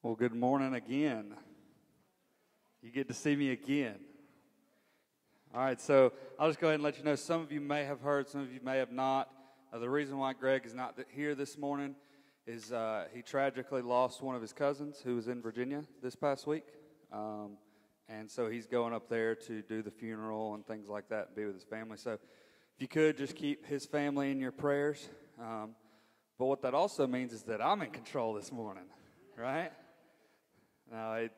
Well, good morning again. You get to see me again. All right, so I'll just go ahead and let you know, some of you may have heard, some of you may have not. The reason why Greg is not here this morning is he tragically lost one of his cousins who was in Virginia this past week. And so he's going up there to do the funeral and things like that and be with his family. So if you could, just keep his family in your prayers. But what that also means is that I'm in control this morning, right? No,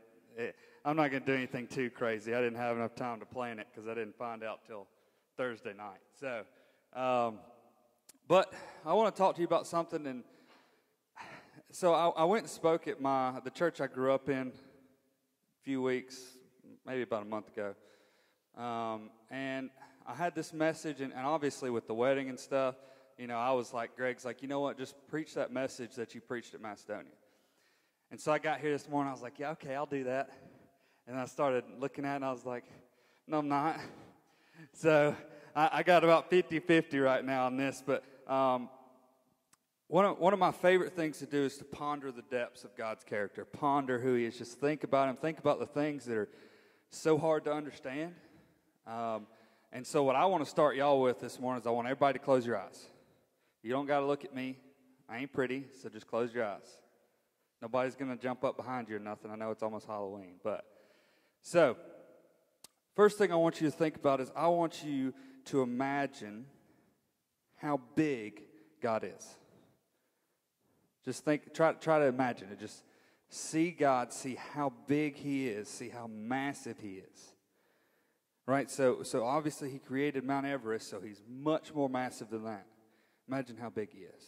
I'm not going to do anything too crazy. I didn't have enough time to plan it because I didn't find out till Thursday night. So, but I want to talk to you about something. And so I went and spoke at the church I grew up in a few weeks, maybe about a month ago. And I had this message, and obviously with the wedding and stuff, you know, I was like, Greg's like, you know what, just preach that message that you preached at Macedonia. And so I got here this morning, I was like, yeah, okay, I'll do that. And I started looking at it, and I was like, no, I'm not. So I got about 50-50 right now on this. But one of my favorite things to do is to ponder the depths of God's character, ponder who he is, just think about him, think about the things that are so hard to understand. And so what I want to start y'all with this morning is I want everybody to close your eyes. You don't got to look at me. I ain't pretty, so just close your eyes. Nobody's going to jump up behind you or nothing. I know it's almost Halloween. But so, first thing I want you to think about is I want you to imagine how big God is. Just try to imagine it. Just see God, see how big he is, see how massive he is. Right? So obviously he created Mount Everest, so he's much more massive than that. Imagine how big he is.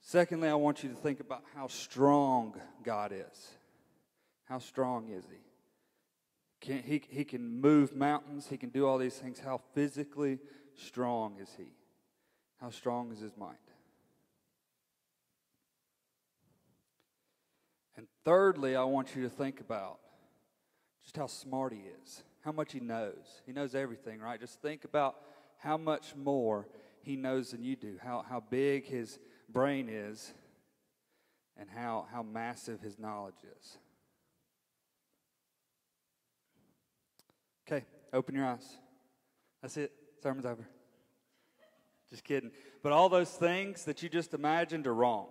Secondly, I want you to think about how strong God is. How strong is he? He can move mountains. He can do all these things. How physically strong is he? How strong is his mind? And thirdly, I want you to think about just how smart he is. How much he knows. He knows everything, right? Just think about how much more he knows than you do. How big his brain is, and how massive his knowledge is. Okay, open your eyes. That's it. Sermon's over. Just kidding. But all those things that you just imagined are wrong.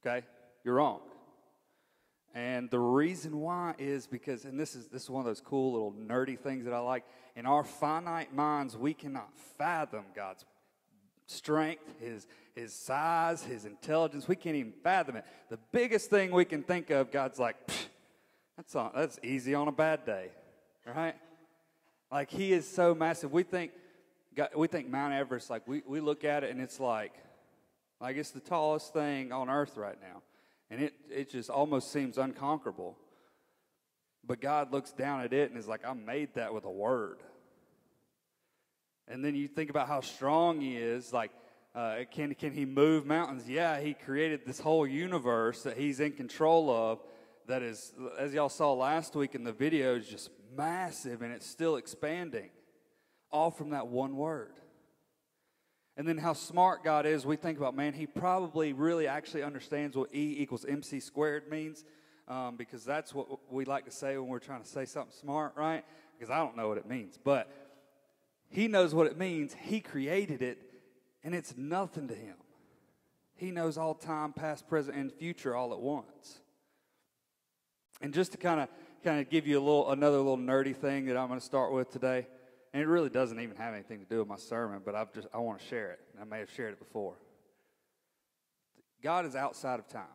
Okay? You're wrong. And the reason why is because, and this is one of those cool little nerdy things that I like, in our finite minds, we cannot fathom God's strength, his size, his intelligence. We can't even fathom it. The biggest thing we can think of, God's like, that's easy on a bad day, right? Like he is so massive. We think Mount Everest, like we look at it and it's like it's the tallest thing on earth right now, and it just almost seems unconquerable. But God looks down at it and is like, I made that with a word. And then you think about how strong he is. Like, can he move mountains? Yeah, he created this whole universe that he's in control of that is, as y'all saw last week in the video, is just massive, and it's still expanding, all from that one word. And then how smart God is, we think about, man, he probably really actually understands what E equals MC squared means, because that's what we like to say when we're trying to say something smart, right? Because I don't know what it means, but he knows what it means. He created it, and it's nothing to him. He knows all time, past, present, and future all at once. And just to kind of give you another little nerdy thing that I'm going to start with today, and it really doesn't even have anything to do with my sermon, but I want to share it. I may have shared it before. God is outside of time.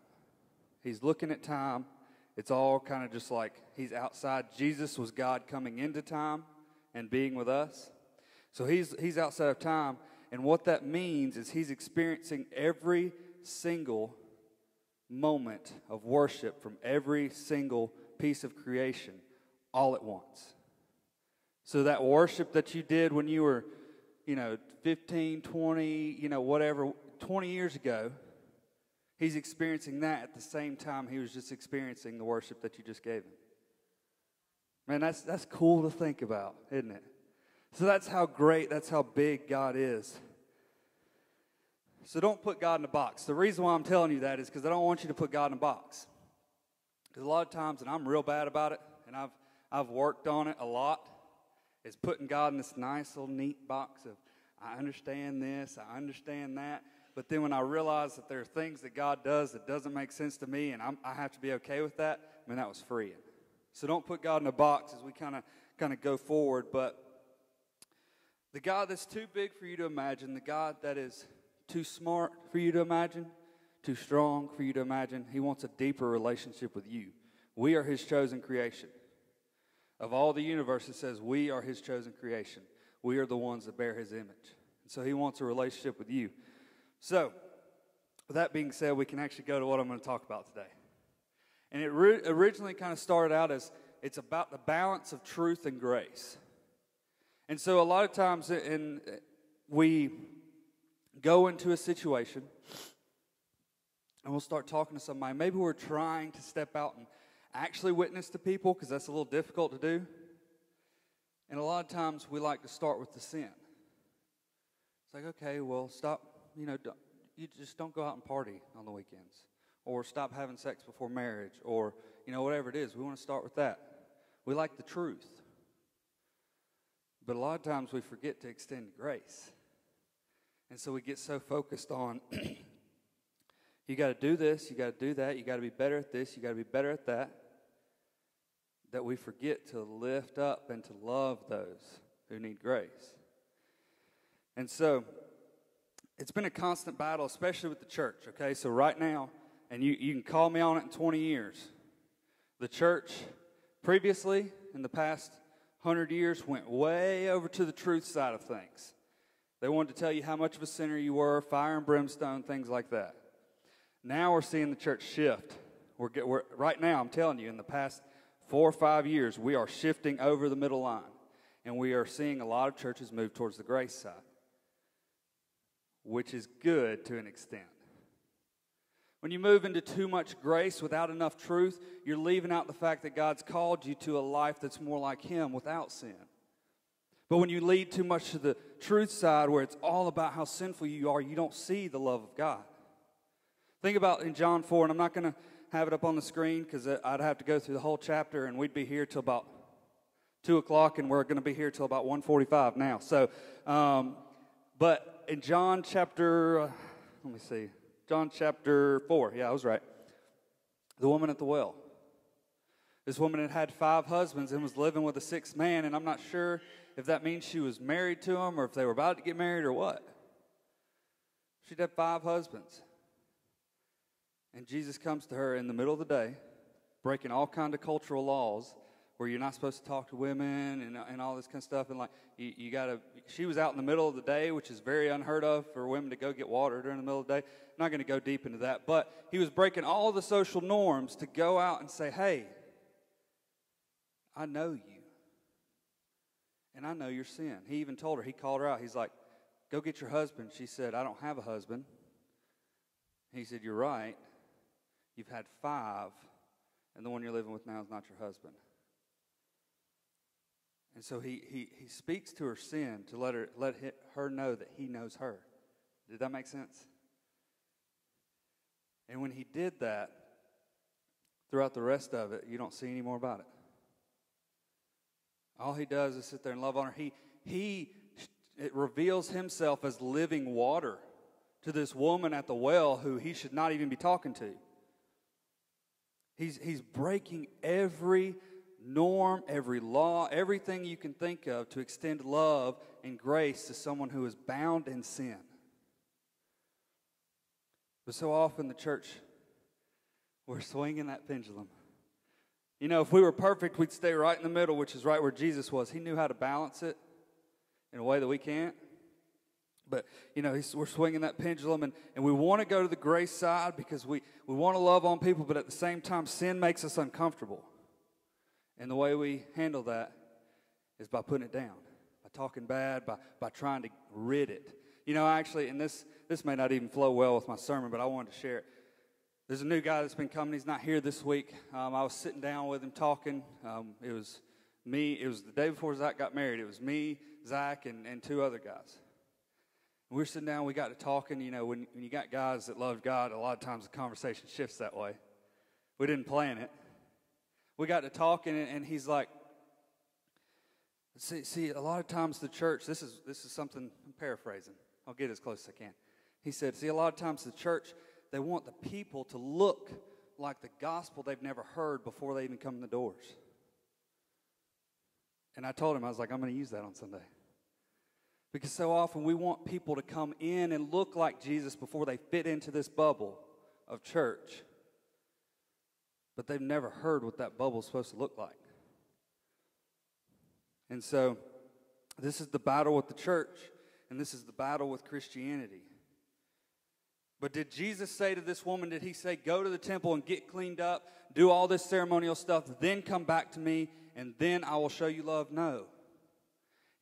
He's looking at time. It's all kind of just like he's outside. Jesus was God coming into time and being with us. So he's outside of time, and what that means is he's experiencing every single moment of worship from every single piece of creation all at once. So that worship that you did when you were, 15, 20, whatever, 20 years ago, he's experiencing that at the same time he was just experiencing the worship that you just gave him. Man, that's cool to think about, isn't it? So that's how great, that's how big God is. So don't put God in a box. The reason why I'm telling you that is because I don't want you to put God in a box. Because a lot of times, and I'm real bad about it, and I've worked on it a lot, is putting God in this nice little neat box of, I understand this, I understand that. But then when I realize that there are things that God does that doesn't make sense to me, and I have to be okay with that, that was freeing. So don't put God in a box as we kind of go forward. But the God that's too big for you to imagine, the God that is too smart for you to imagine, too strong for you to imagine, he wants a deeper relationship with you. We are his chosen creation. Of all the universe, it says we are his chosen creation. We are the ones that bear his image. And so he wants a relationship with you. So, with that being said, we can actually go to what I'm going to talk about today. And it originally kind of started out as it's about the balance of truth and grace. And so a lot of times we go into a situation and we'll start talking to somebody. Maybe we're trying to step out and actually witness to people because that's a little difficult to do. And a lot of times we like to start with the sin. It's like, okay, well, stop, you just don't go out and party on the weekends. Or stop having sex before marriage. Or, whatever it is. We want to start with that. We like the truth. But a lot of times we forget to extend grace. And so we get so focused on, you got to do this, you got to do that, you got to be better at this, you got to be better at that, that we forget to lift up and to love those who need grace. And so, it's been a constant battle, especially with the church, okay? So right now, and you can call me on it in 20 years, the church previously, in the past 100 years, went way over to the truth side of things. They wanted to tell you how much of a sinner you were, fire and brimstone, things like that. Now we're seeing the church shift. We're right now, I'm telling you, in the past 4 or 5 years, we are shifting over the middle line. And we are seeing a lot of churches move towards the grace side, which is good to an extent. When you move into too much grace without enough truth, you're leaving out the fact that God's called you to a life that's more like him without sin. But when you lead too much to the truth side where it's all about how sinful you are, you don't see the love of God. Think about in John 4, and I'm not going to have it up on the screen because I'd have to go through the whole chapter, and we'd be here till about 2 o'clock, and we're going to be here till about 1:45 now. So, but in John chapter, John chapter 4, yeah, I was right. The woman at the well. This woman had 5 husbands and was living with a 6th man, and I'm not sure if that means she was married to him or if they were about to get married or what. She'd had 5 husbands. And Jesus comes to her in the middle of the day, breaking all kind of cultural laws where you're not supposed to talk to women and all this kind of stuff. And you got to, she was out in the middle of the day, which is very unheard of for women to go get water during the middle of the day. I'm not going to go deep into that. But he was breaking all the social norms to go out and say, hey, I know you. And I know your sin. He even told her, he called her out. He's like, go get your husband. She said, I don't have a husband. He said, you're right. You've had 5, and the one you're living with now is not your husband. And so he speaks to her sin to let her know that he knows her. Did that make sense? And when he did that, throughout the rest of it, you don't see any more about it. All he does is sit there and love on her. It reveals himself as living water to this woman at the well who he should not even be talking to. He's breaking every norm, every law, everything you can think of to extend love and grace to someone who is bound in sin. But so often the church, we're swinging that pendulum. If we were perfect, we'd stay right in the middle, which is right where Jesus was. He knew how to balance it in a way that we can't. But, we're swinging that pendulum, and we want to go to the grace side because we want to love on people, but at the same time, sin makes us uncomfortable. And the way we handle that is by putting it down, by talking bad, by trying to rid it. Actually, and this may not even flow well with my sermon, but I wanted to share it. There's a new guy that's been coming. He's not here this week. I was sitting down with him talking. It was me. It was the day before Zach got married. It was me, Zach, and 2 other guys. We were sitting down, we got to talking. You know, when you got guys that love God, a lot of times the conversation shifts that way. We didn't plan it. We got to talking, and he's like, see, a lot of times the church, this is something, I'm paraphrasing. I'll get as close as I can. He said, see, a lot of times the church, they want the people to look like the gospel they've never heard before they even come in the doors. And I told him, I was like, I'm going to use that on Sunday. Because so often we want people to come in and look like Jesus before they fit into this bubble of church. But they've never heard what that bubble is supposed to look like. And so this is the battle with the church, and this is the battle with Christianity. But did Jesus say to this woman, did he say, go to the temple and get cleaned up, do all this ceremonial stuff, then come back to me, and then I will show you love? No.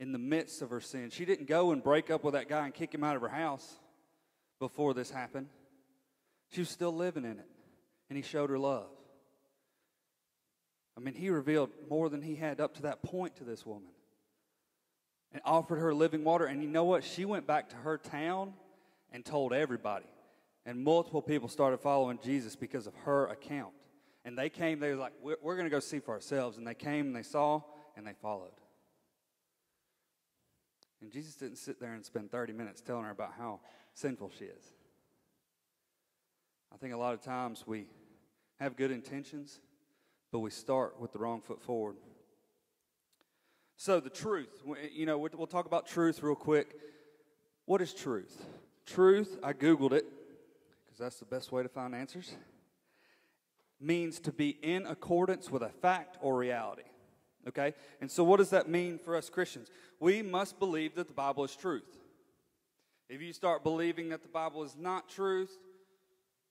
In the midst of her sin. She didn't go and break up with that guy and kick him out of her house before this happened. She was still living in it, and he showed her love. I mean, he revealed more than he had up to that point to this woman and offered her living water. And you know what? She went back to her town and told everybody. And multiple people started following Jesus because of her account. And they came, they were like, we're going to go see for ourselves. And they came and they saw and they followed. And Jesus didn't sit there and spend 30 minutes telling her about how sinful she is. I think a lot of times we have good intentions, but we start with the wrong foot forward. So the truth, you know, we'll talk about truth real quick. What is truth? Truth, I Googled it, because that's the best way to find answers, means to be in accordance with a fact or reality. Okay? And so what does that mean for us Christians? We must believe that the Bible is truth. If you start believing that the Bible is not truth,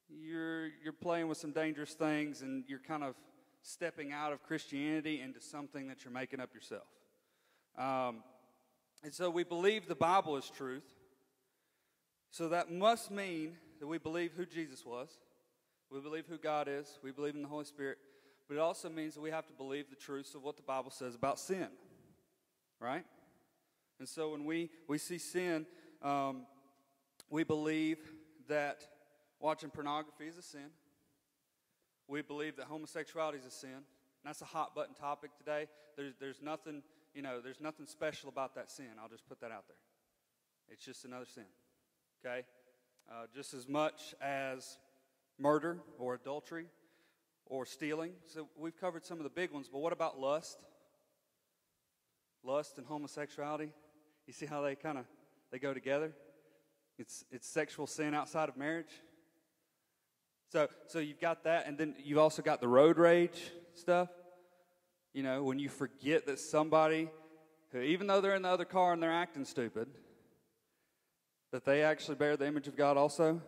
you're playing with some dangerous things, and you're kind of stepping out of Christianity into something that you're making up yourself. And so we believe the Bible is truth. So that must mean that we believe who Jesus was. We believe who God is. We believe in the Holy Spirit. But it also means that we have to believe the truths of what the Bible says about sin. Right? And so when we see sin, we believe that watching pornography is a sin. We believe that homosexuality is a sin. And that's a hot button topic today. There's nothing, there's nothing special about that sin. I'll just put that out there. It's just another sin. Okay? Just as much as murder or adultery or stealing. So we've covered some of the big ones, but what about lust? Lust and homosexuality. You see how they go together? It's sexual sin outside of marriage. So you've got that, and then you've also got the road rage stuff. You know, when you forget that somebody who, even though they're in the other car and they're acting stupid, that they actually bear the image of God also.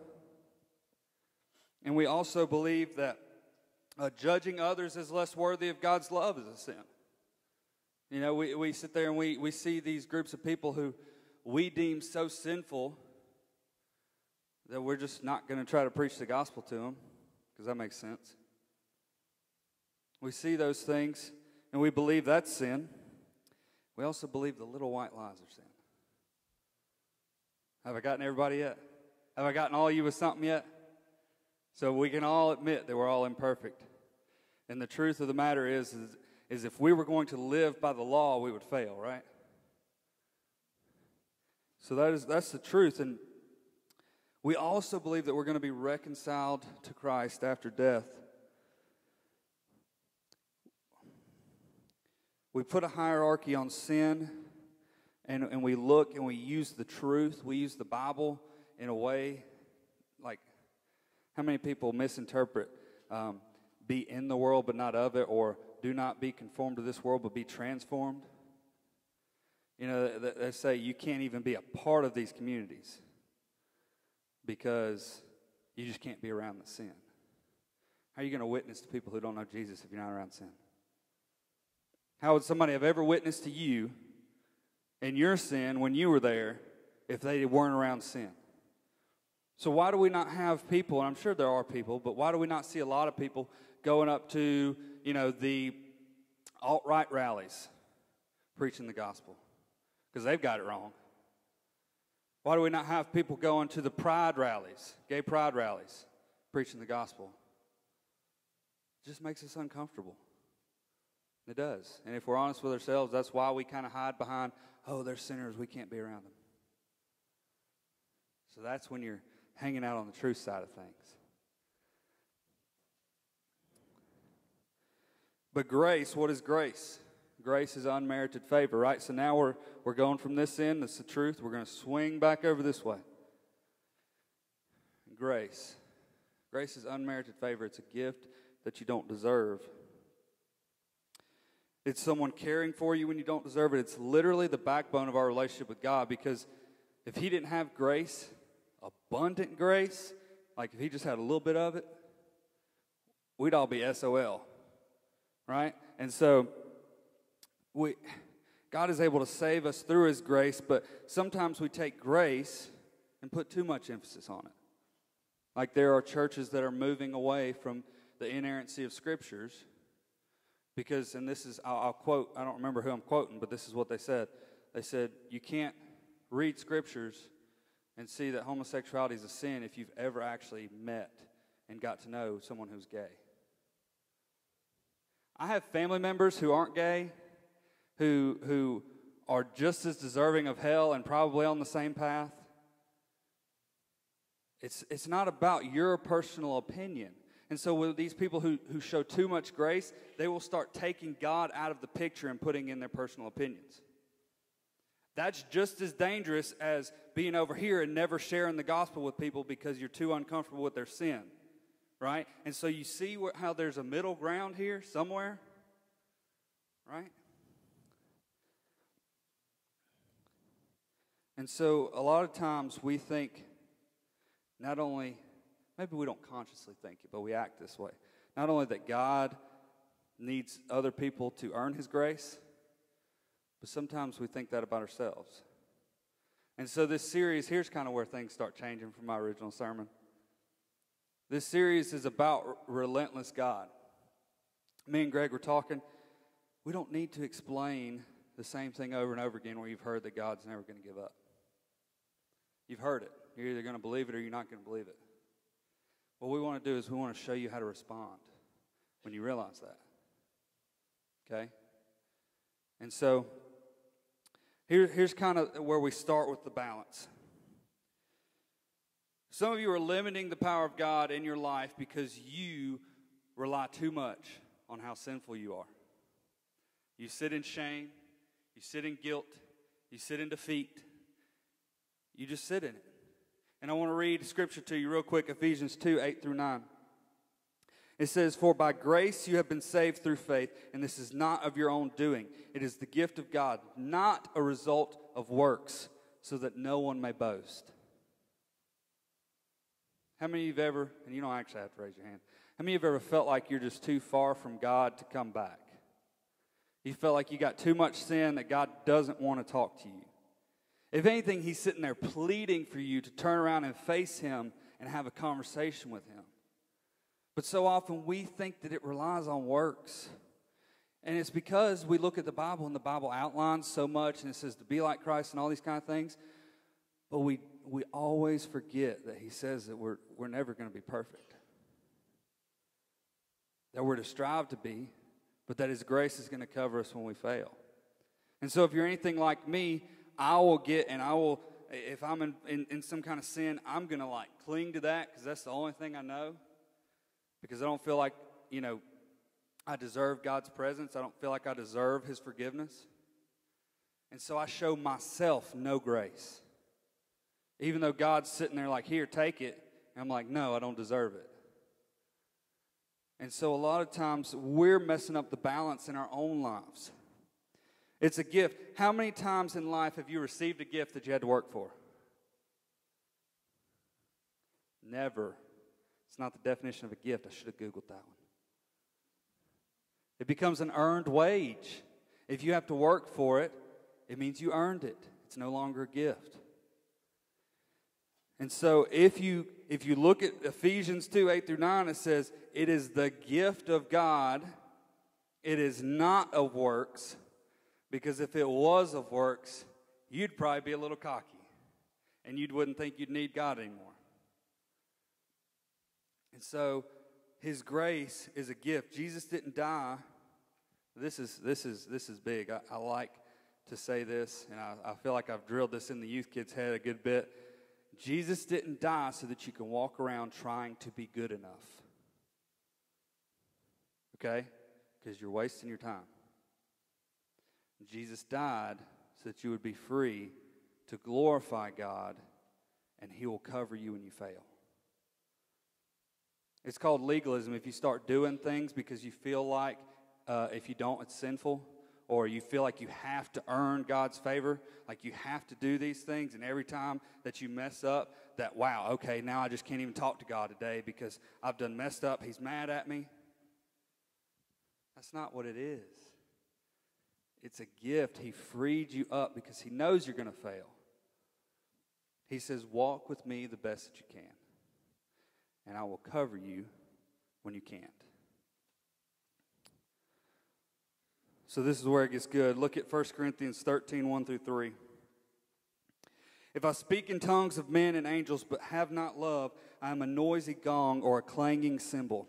And we also believe that judging others as less worthy of God's love is a sin. You know, we sit there and we see these groups of people who we deem so sinful that we're just not going to try to preach the gospel to them, because that makes sense. We see those things, and we believe that's sin. We also believe the little white lies are sin. Have I gotten everybody yet? Have I gotten all of you with something yet? So we can all admit that we're all imperfect. And the truth of the matter is if we were going to live by the law, we would fail, right? So that's the truth. And we also believe that we're going to be reconciled to Christ after death. We put a hierarchy on sin, and we look and we use the truth. We use the Bible in a way, like, how many people misinterpret be in the world but not of it, or do not be conformed to this world but be transformed? You know, they say you can't even be a part of these communities because you just can't be around the sin. How are you going to witness to people who don't know Jesus if you're not around sin? How would somebody have ever witnessed to you in your sin when you were there if they weren't around sin? So why do we not have people, and I'm sure there are people, but why do we not see a lot of people going up to, the alt-right rallies preaching the gospel? Because they've got it wrong. Why do we not have people going to the pride rallies, gay pride rallies, preaching the gospel? It just makes us uncomfortable. It does. And if we're honest with ourselves, that's why we kind of hide behind, oh, they're sinners, we can't be around them. So that's when you're hanging out on the truth side of things. But grace, what is grace? Grace is unmerited favor, right? So now we're going from this end, that's the truth. We're going to swing back over this way. Grace. Grace is unmerited favor. It's a gift that you don't deserve. It's someone caring for you when you don't deserve it. It's literally the backbone of our relationship with God, because if he didn't have grace, abundant grace, like if he just had a little bit of it, we'd all be SOL, right? And so God is able to save us through his grace, but sometimes we take grace and put too much emphasis on it. Like there are churches that are moving away from the inerrancy of scriptures because, and this is, I'll quote, I don't remember who I'm quoting, but this is what they said. They said, you can't read scriptures and see that homosexuality is a sin if you've ever actually met and got to know someone who's gay. I have family members who aren't gay, who are just as deserving of hell and probably on the same path. It's not about your personal opinion. And so with these people who show too much grace, they will start taking God out of the picture and putting in their personal opinions. That's just as dangerous as being over here and never sharing the gospel with people because you're too uncomfortable with their sin, right? And so you see how there's a middle ground here somewhere, right? And so a lot of times we think not only, maybe we don't consciously think it, but we act this way. Not only that God needs other people to earn his grace, but sometimes we think that about ourselves. And so this series, here's kind of where things start changing from my original sermon. This series is about Relentless God. Me and Greg were talking. We don't need to explain the same thing over and over again where you've heard that God's never going to give up. You've heard it. You're either going to believe it or you're not going to believe it. What we want to do is we want to show you how to respond when you realize that. Okay? And so here's kind of where we start with the balance. Some of you are limiting the power of God in your life because you rely too much on how sinful you are. You sit in shame. You sit in guilt. You sit in defeat. You just sit in it. And I want to read scripture to you real quick, Ephesians 2, 8 through 9. It says, "For by grace you have been saved through faith, and this is not of your own doing. It is the gift of God, not a result of works, so that no one may boast." How many of you have ever, and you don't actually have to raise your hand, how many of you have ever felt like you're just too far from God to come back? You felt like you got too much sin that God doesn't want to talk to you. If anything, he's sitting there pleading for you to turn around and face him and have a conversation with him. But so often we think that it relies on works. And it's because we look at the Bible and the Bible outlines so much and it says to be like Christ and all these kind of things. But we always forget that he says that we're never going to be perfect. That we're to strive to be, but that his grace is going to cover us when we fail. And so if you're anything like me, if I'm in some kind of sin, I'm going to like cling to that because that's the only thing I know. Because I don't feel like, I deserve God's presence. I don't feel like I deserve his forgiveness. And so I show myself no grace. Even though God's sitting there like, here, take it. And I'm like, no, I don't deserve it. And so a lot of times we're messing up the balance in our own lives. It's a gift. How many times in life have you received a gift that you had to work for? Never. It's not the definition of a gift. I should have Googled that one. It becomes an earned wage. If you have to work for it, it means you earned it. It's no longer a gift. And so if you look at Ephesians 2, 8 through 9, it says, it is the gift of God. It is not of works. Because if it was of works, you'd probably be a little cocky. and you wouldn't think you'd need God anymore. And so his grace is a gift. Jesus didn't die. This is big. I like to say this, and I feel like I've drilled this in the youth kids' head a good bit. Jesus didn't die so that you can walk around trying to be good enough. Okay? Because you're wasting your time. Jesus died so that you would be free to glorify God, and he will cover you when you fail. It's called legalism. If you start doing things because you feel like if you don't, it's sinful, or you feel like you have to earn God's favor, like you have to do these things, and every time that you mess up, that, wow, okay, now I just can't even talk to God today because I've done messed up. He's mad at me. That's not what it is. It's a gift. He freed you up because he knows you're going to fail. He says, walk with me the best that you can, and I will cover you when you can't. So this is where it gets good. Look at 1 Corinthians 13, 1 through 3. If I speak in tongues of men and angels but have not love, I am a noisy gong or a clanging cymbal.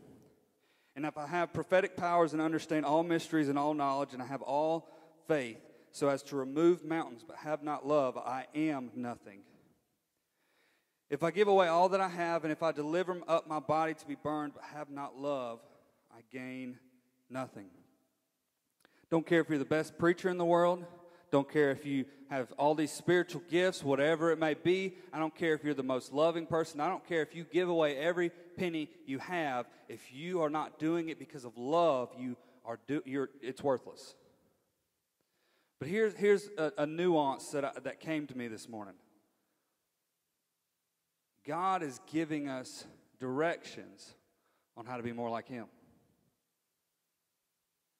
And if I have prophetic powers and understand all mysteries and all knowledge, and I have all faith so as to remove mountains but have not love, I am nothing. If I give away all that I have, and if I deliver up my body to be burned but have not love, I gain nothing. Don't care if you're the best preacher in the world. Don't care if you have all these spiritual gifts, whatever it may be. I don't care if you're the most loving person. I don't care if you give away every penny you have. If you are not doing it because of love, it's worthless. But here's a nuance that came to me this morning. God is giving us directions on how to be more like him.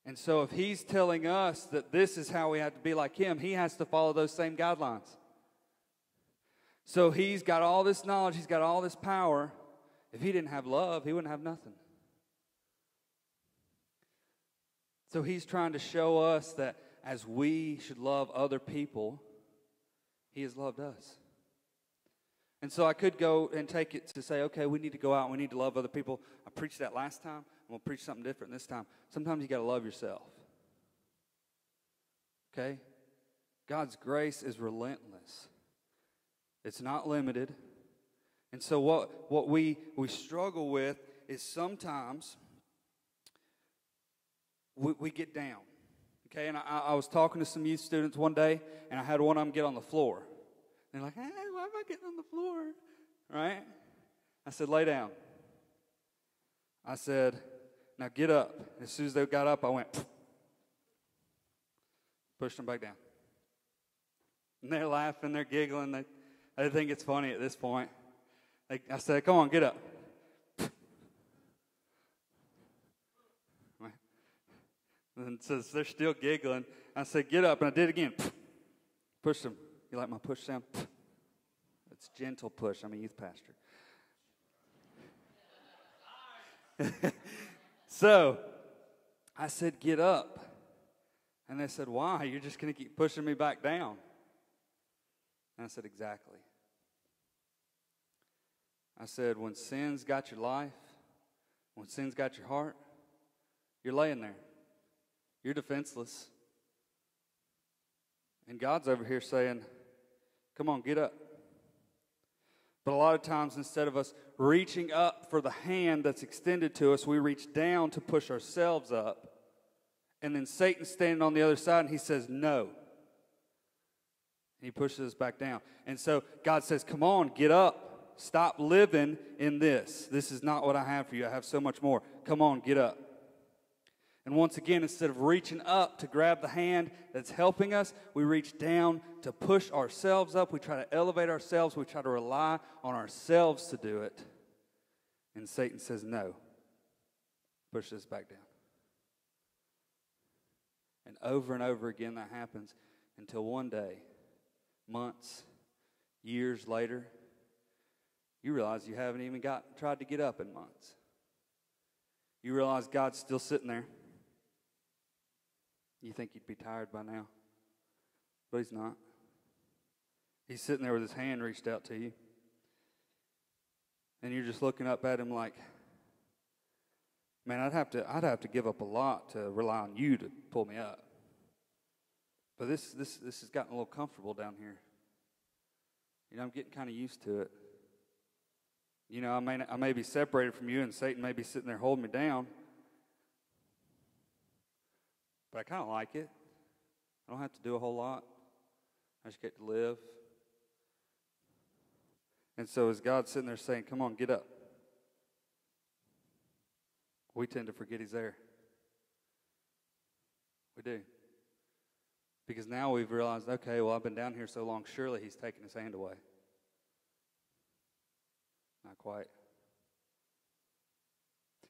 And so if he's telling us that this is how we have to be like him, he has to follow those same guidelines. So he's got all this knowledge, he's got all this power. If he didn't have love, he wouldn't have nothing. So he's trying to show us that as we should love other people, he has loved us. And so I could go and take it to say, okay, we need to go out and we need to love other people. I preached that last time. I'm going to preach something different this time. Sometimes you got to love yourself. Okay? God's grace is relentless. It's not limited. And so what we struggle with is sometimes we get down. Okay? And I was talking to some youth students one day, and I had one of them get on the floor. They're like, hey, why am I getting on the floor? Right? I said, lay down. I said, now get up. As soon as they got up, I went, pushed them back down. And they're laughing, they're giggling. They think it's funny at this point. I said, come on, get up. And so they're still giggling. I said, get up. And I did it again. Pushed them. You like my push sound? It's gentle push. I'm a youth pastor. So I said, get up. And they said, why? You're just going to keep pushing me back down. And I said, exactly. I said, when sin's got your life, when sin's got your heart, you're laying there. You're defenseless. And God's over here saying, come on, get up. But a lot of times, instead of us reaching up for the hand that's extended to us, we reach down to push ourselves up. And then Satan's standing on the other side, and he says, no. And he pushes us back down. And so God says, come on, get up. Stop living in this. This is not what I have for you. I have so much more. Come on, get up. And once again, instead of reaching up to grab the hand that's helping us, we reach down to push ourselves up. We try to elevate ourselves. We try to rely on ourselves to do it. And Satan says, no. Push this back down. And over again that happens until one day, months, years later, you realize you haven't even tried to get up in months. You realize God's still sitting there. You think you'd be tired by now, but he's not. He's sitting there with his hand reached out to you. And you're just looking up at him like, man, I'd have to give up a lot to rely on you to pull me up. But this has gotten a little comfortable down here. You know, I'm getting kind of used to it. You know, I may be separated from you, and Satan may be sitting there holding me down. But I kind of like it. I don't have to do a whole lot. I just get to live. And so is God sitting there saying, come on, get up? We tend to forget he's there. We do. Because now we've realized, okay, well, I've been down here so long, surely he's taken his hand away. Not quite.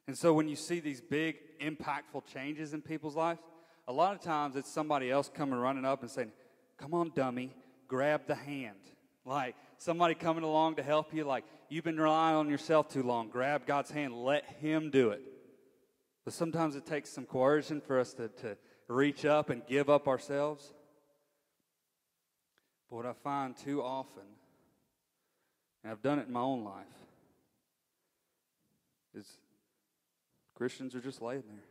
And so when you see these big, impactful changes in people's lives, a lot of times it's somebody else coming running up and saying, come on, dummy, grab the hand. Like somebody coming along to help you, like you've been relying on yourself too long. Grab God's hand, let him do it. But sometimes it takes some coercion for us to reach up and give up ourselves. But what I find too often, and I've done it in my own life, is Christians are just laying there.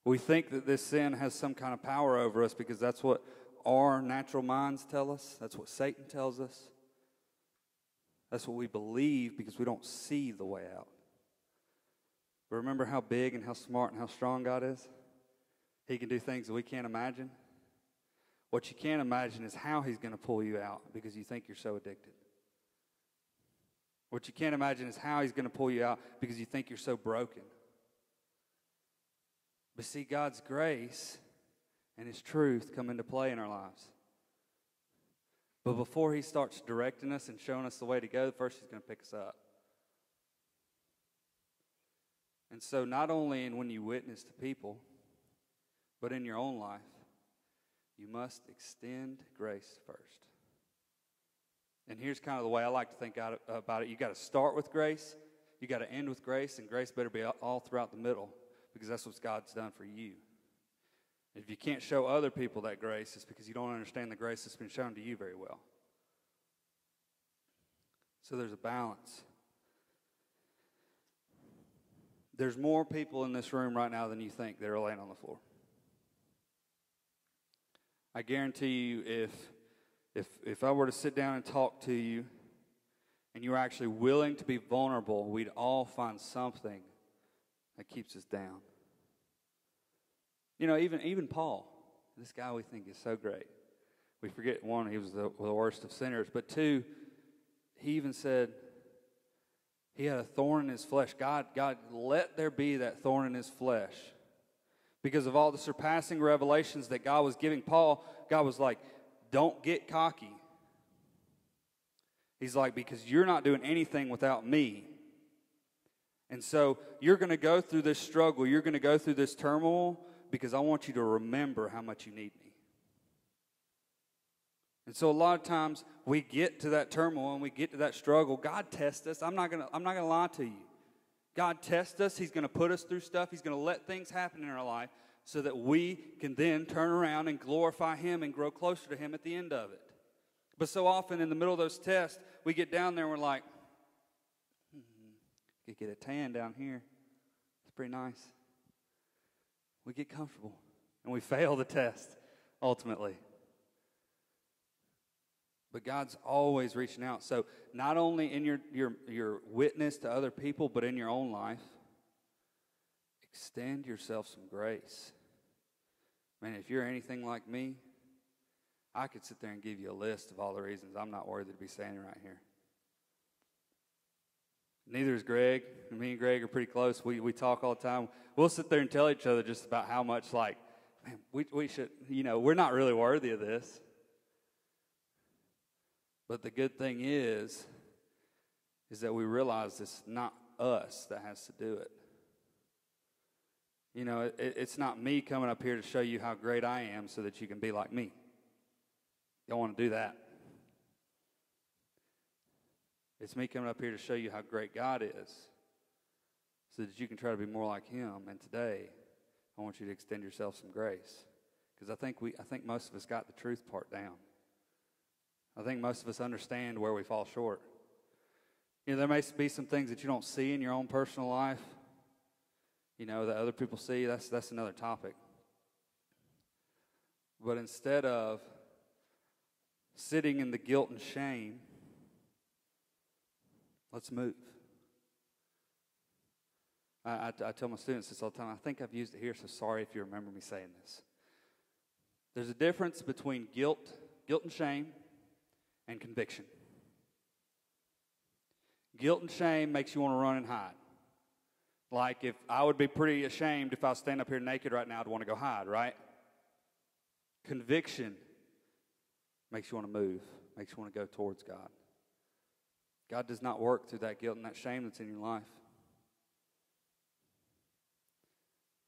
We think that this sin has some kind of power over us because that's what our natural minds tell us. That's what Satan tells us. That's what we believe because we don't see the way out. But remember how big and how smart and how strong God is? He can do things that we can't imagine. What you can't imagine is how he's going to pull you out because you think you're so addicted. What you can't imagine is how he's going to pull you out because you think you're so broken. But see, God's grace and his truth come into play in our lives. But before he starts directing us and showing us the way to go, first he's going to pick us up. And so not only in when you witness to people, but in your own life, you must extend grace first. And here's kind of the way I like to think about it. You got to start with grace, you got to end with grace, and grace better be all throughout the middle because that's what God's done for you. If you can't show other people that grace, it's because you don't understand the grace that's been shown to you very well. So there's a balance. There's more people in this room right now than you think that are laying on the floor. I guarantee you if I were to sit down and talk to you and you were actually willing to be vulnerable, we'd all find something that keeps us down. You know, even Paul, this guy we think is so great. We forget, one, he was the worst of sinners, but two, he even said he had a thorn in his flesh. God, let there be that thorn in his flesh. Because of all the surpassing revelations that God was giving Paul, God was like, don't get cocky. He's like, because you're not doing anything without me. And so you're going to go through this struggle. You're going to go through this turmoil because I want you to remember how much you need me. And so a lot of times we get to that turmoil and we get to that struggle. God tests us. I'm not going to lie to you. God tests us. He's going to put us through stuff. He's going to let things happen in our life so that we can then turn around and glorify him and grow closer to him at the end of it. But so often in the middle of those tests, we get down there and we're like, could get a tan down here. It's pretty nice. We get comfortable and we fail the test ultimately. But God's always reaching out. So not only in your witness to other people, but in your own life, extend yourself some grace. Man, if you're anything like me, I could sit there and give you a list of all the reasons I'm not worthy to be standing right here. Neither is Greg. Me and Greg are pretty close. We talk all the time. We'll sit there and tell each other just about how much, like, man, we should, we're not really worthy of this. But the good thing is that we realize it's not us that has to do it. It's not me coming up here to show you how great I am so that you can be like me. You don't want to do that. It's me coming up here to show you how great God is so that you can try to be more like him. And today, I want you to extend yourself some grace. Because I think most of us got the truth part down. I think most of us understand where we fall short. You know, there may be some things that you don't see in your own personal life, you know, that other people see. That's another topic. But instead of sitting in the guilt and shame, let's move. I tell my students this all the time. I think I've used it here, so sorry if you remember me saying this. There's a difference between guilt and shame, and conviction. Guilt and shame makes you want to run and hide. Like if I would be pretty ashamed if I was standing up here naked right now, I'd want to go hide, right? Conviction makes you want to move, makes you want to go towards God. God does not work through that guilt and that shame that's in your life.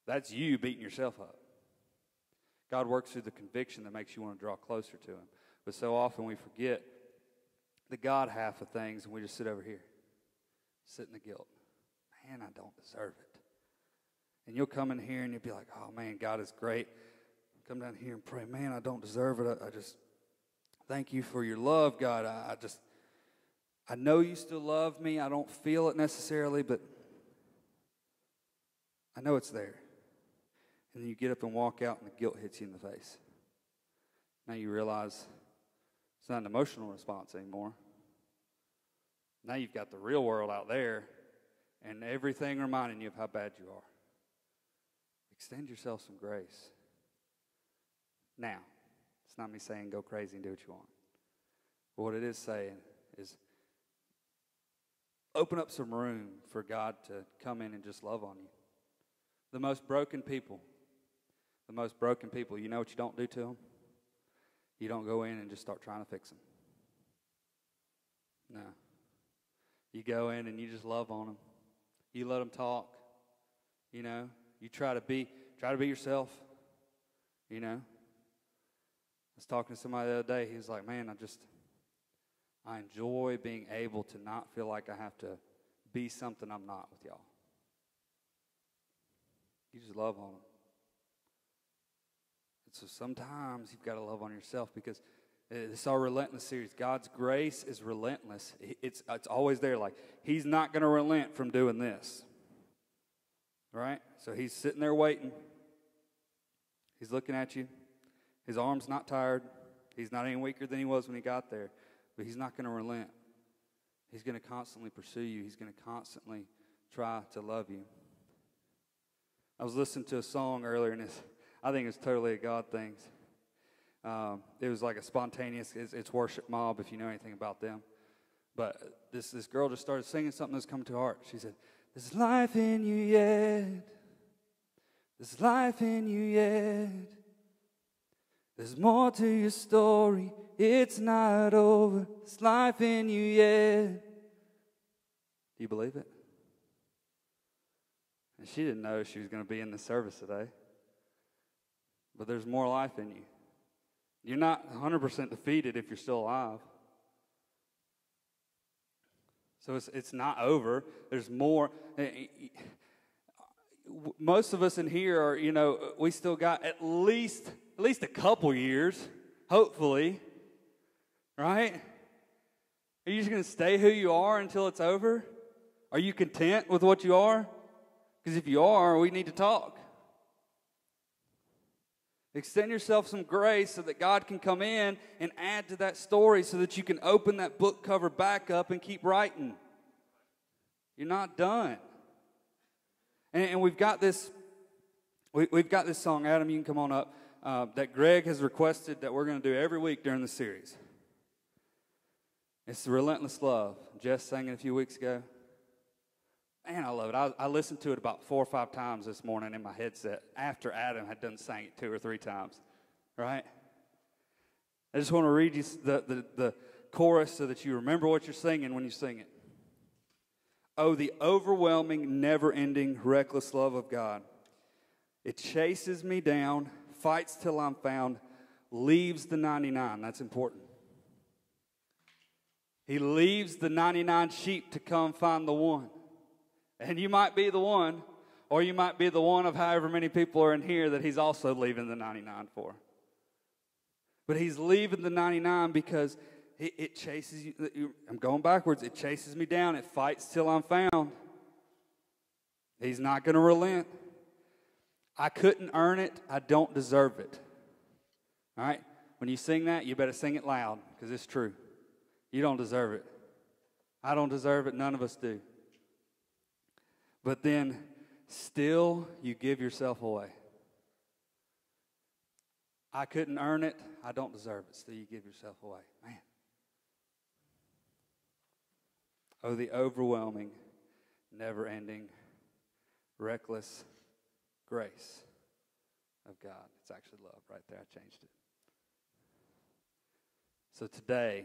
That's you beating yourself up. God works through the conviction that makes you want to draw closer to Him. But so often we forget the God half of things and we just sit over here, sit in the guilt. Man, I don't deserve it. And you'll come in here and you'll be like, oh man, God is great. Come down here and pray, man, I don't deserve it. I just thank you for your love, God. I know you still love me. I don't feel it necessarily, but I know it's there. And then you get up and walk out and the guilt hits you in the face. Now you realize it's not an emotional response anymore. Now you've got the real world out there and everything reminding you of how bad you are. Extend yourself some grace. Now, it's not me saying go crazy and do what you want. But what it is saying is open up some room for God to come in and just love on you. The most broken people, you know what you don't do to them? You don't go in and just start trying to fix them. No. You go in and you just love on them. You let them talk. You know, you try to be yourself. You know. I was talking to somebody the other day. He was like, man, I enjoy being able to not feel like I have to be something I'm not with y'all. You just love on them. And so sometimes you've got to love on yourself because it's our Relentless series. God's grace is relentless. It's always there. Like, He's not going to relent from doing this. Right? So He's sitting there waiting. He's looking at you. His arm's not tired. He's not any weaker than He was when He got there. But He's not going to relent. He's going to constantly pursue you. He's going to constantly try to love you. I was listening to a song earlier, and I think it's totally a God thing. It was like a spontaneous, it's Worship Mob, if you know anything about them. But this girl just started singing something that's come to her heart. She said, there's life in you yet. There's life in you yet. There's more to your story. It's not over. There's life in you yet. Do you believe it? And she didn't know she was going to be in this service today. But there's more life in you. You're not 100% defeated if you're still alive. So it's not over. There's more. Most of us in here are, you know, we still got at least a couple years, hopefully. Right? Are you just going to stay who you are until it's over? Are you content with what you are? Because if you are, we need to talk. Extend yourself some grace so that God can come in and add to that story so that you can open that book cover back up and keep writing. You're not done. And we've got this song, Adam, you can come on up, that Greg has requested that we're going to do every week during the series. It's the Relentless Love. Jess sang it a few weeks ago. Man, I love it. I listened to it about 4 or 5 times this morning in my headset after Adam had done sang it 2 or 3 times, right? I just want to read you the chorus so that you remember what you're singing when you sing it. Oh, the overwhelming, never-ending, reckless love of God. It chases me down, fights till I'm found, leaves the 99. That's important. He leaves the 99 sheep to come find the one. And you might be the one, or you might be the one of however many people are in here that He's also leaving the 99 for. But He's leaving the 99 because It chases you. I'm going backwards. It chases me down. It fights till I'm found. He's not going to relent. I couldn't earn it. I don't deserve it. All right? When you sing that, you better sing it loud because it's true. You don't deserve it. I don't deserve it. None of us do. But then, still, you give yourself away. I couldn't earn it. I don't deserve it. Still, you give yourself away. Man. Oh, the overwhelming, never-ending, reckless grace of God. It's actually love right there. I changed it. So today,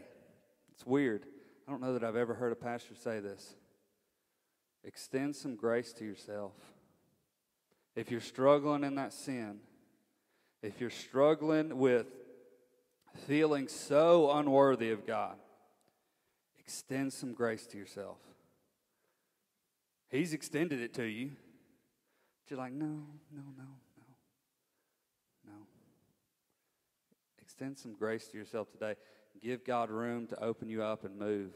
it's weird. I don't know that I've ever heard a pastor say this. Extend some grace to yourself. If you're struggling in that sin, if you're struggling with feeling so unworthy of God, extend some grace to yourself. He's extended it to you. But you're like, no. Extend some grace to yourself today. Give God room to open you up and move.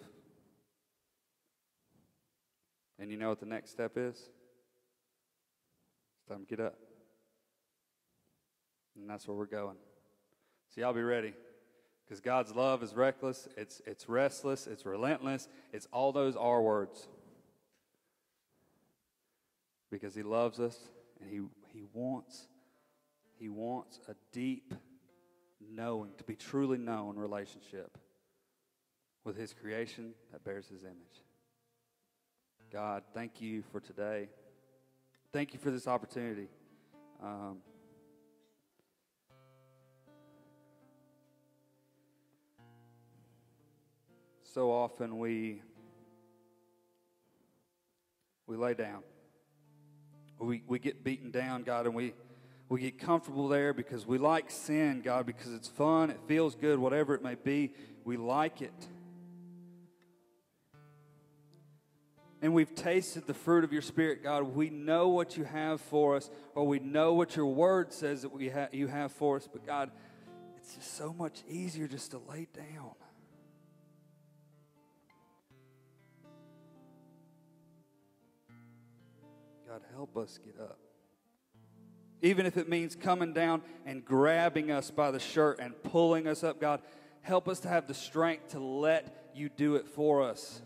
And you know what the next step is? It's time to get up. And that's where we're going. So y'all be ready. Because God's love is reckless, it's restless, it's relentless, it's all those R words. Because He loves us and He wants a deep knowing, to be truly known relationship with His creation that bears His image. God, thank you for today. Thank you for this opportunity. So often we lay down. We get beaten down, God, and we get comfortable there because we like sin, God, because it's fun, it feels good, whatever it may be. We like it. And we've tasted the fruit of your Spirit, God. We know what you have for us, or we know what your word says that you have for us. But God, it's just so much easier just to lay down. God, help us get up. Even if it means coming down and grabbing us by the shirt and pulling us up, God, help us to have the strength to let you do it for us.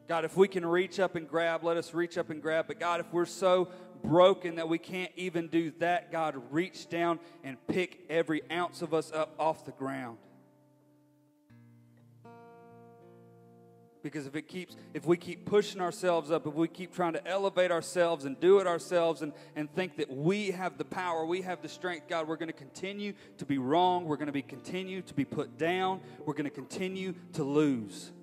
God, if we can reach up and grab, let us reach up and grab. But God, if we're so broken that we can't even do that, God, reach down and pick every ounce of us up off the ground. Because if we keep pushing ourselves up, if we keep trying to elevate ourselves and do it ourselves and think that we have the power, we have the strength, God, we're going to continue to be wrong. We're going to continue to be put down. We're going to continue to lose.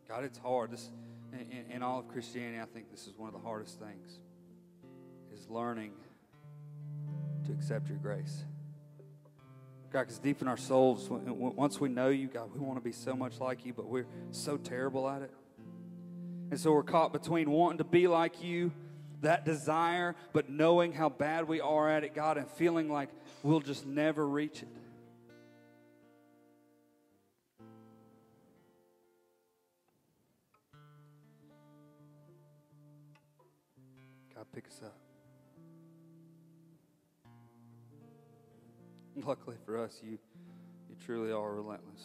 God, it's hard. In all of Christianity, I think this is one of the hardest things, is learning to accept your grace. God, because deep in our souls, once we know you, God, we want to be so much like you, but we're so terrible at it. And so we're caught between wanting to be like you, that desire, but knowing how bad we are at it, God, and feeling like we'll just never reach it. God, pick us up. Luckily for us, you truly are relentless.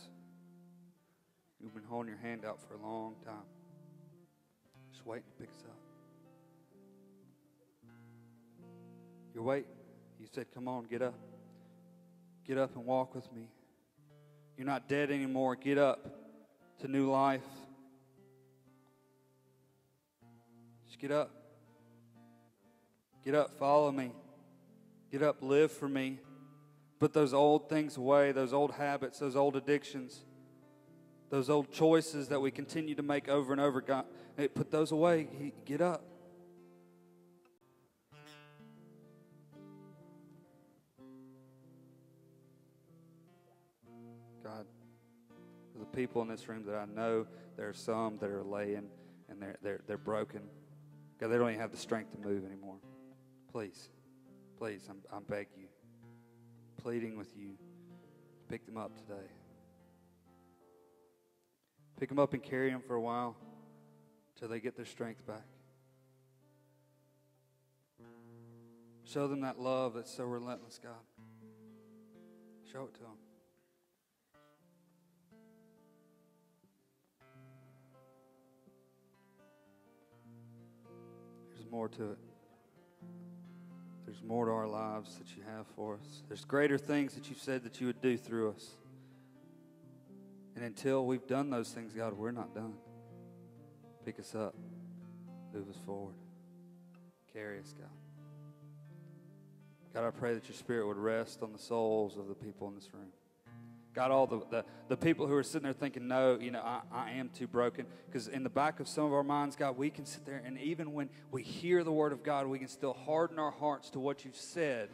You've been holding your hand out for a long time, just waiting to pick us up. You're waiting. You said, come on, get up. Get up and walk with me. You're not dead anymore. Get up to new life. Just get up. Get up, follow me. Get up, live for me. Put those old things away, those old habits, those old addictions, those old choices that we continue to make over and over. God, put those away. Get up. God, for the people in this room that I know, there are some that are laying and they're broken. God, they don't even have the strength to move anymore. Please Please, I beg you, pleading with you, pick them up today. Pick them up and carry them for a while till they get their strength back. Show them that love that's so relentless, God. Show it to them. There's more to it. There's more to our lives that you have for us. There's greater things that you said that you would do through us. And until we've done those things, God, we're not done. Pick us up. Move us forward. Carry us, God. God, I pray that your Spirit would rest on the souls of the people in this room. God, all the people who are sitting there thinking, no, I am too broken. Because in the back of some of our minds, God, we can sit there, and even when we hear the word of God, we can still harden our hearts to what you've said.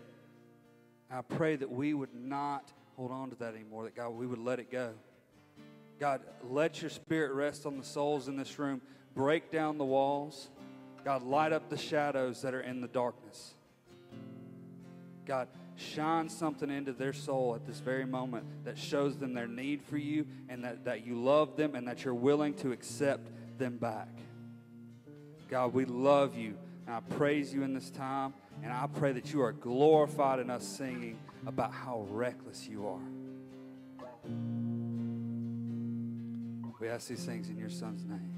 I pray that we would not hold on to that anymore, that, God, we would let it go. God, let your Spirit rest on the souls in this room. Break down the walls. God, light up the shadows that are in the darkness. God, shine something into their soul at this very moment that shows them their need for you, and that you love them, and that you're willing to accept them back. God, we love you, and I praise you in this time, and I pray that you are glorified in us singing about how reckless you are. We ask these things in your Son's name.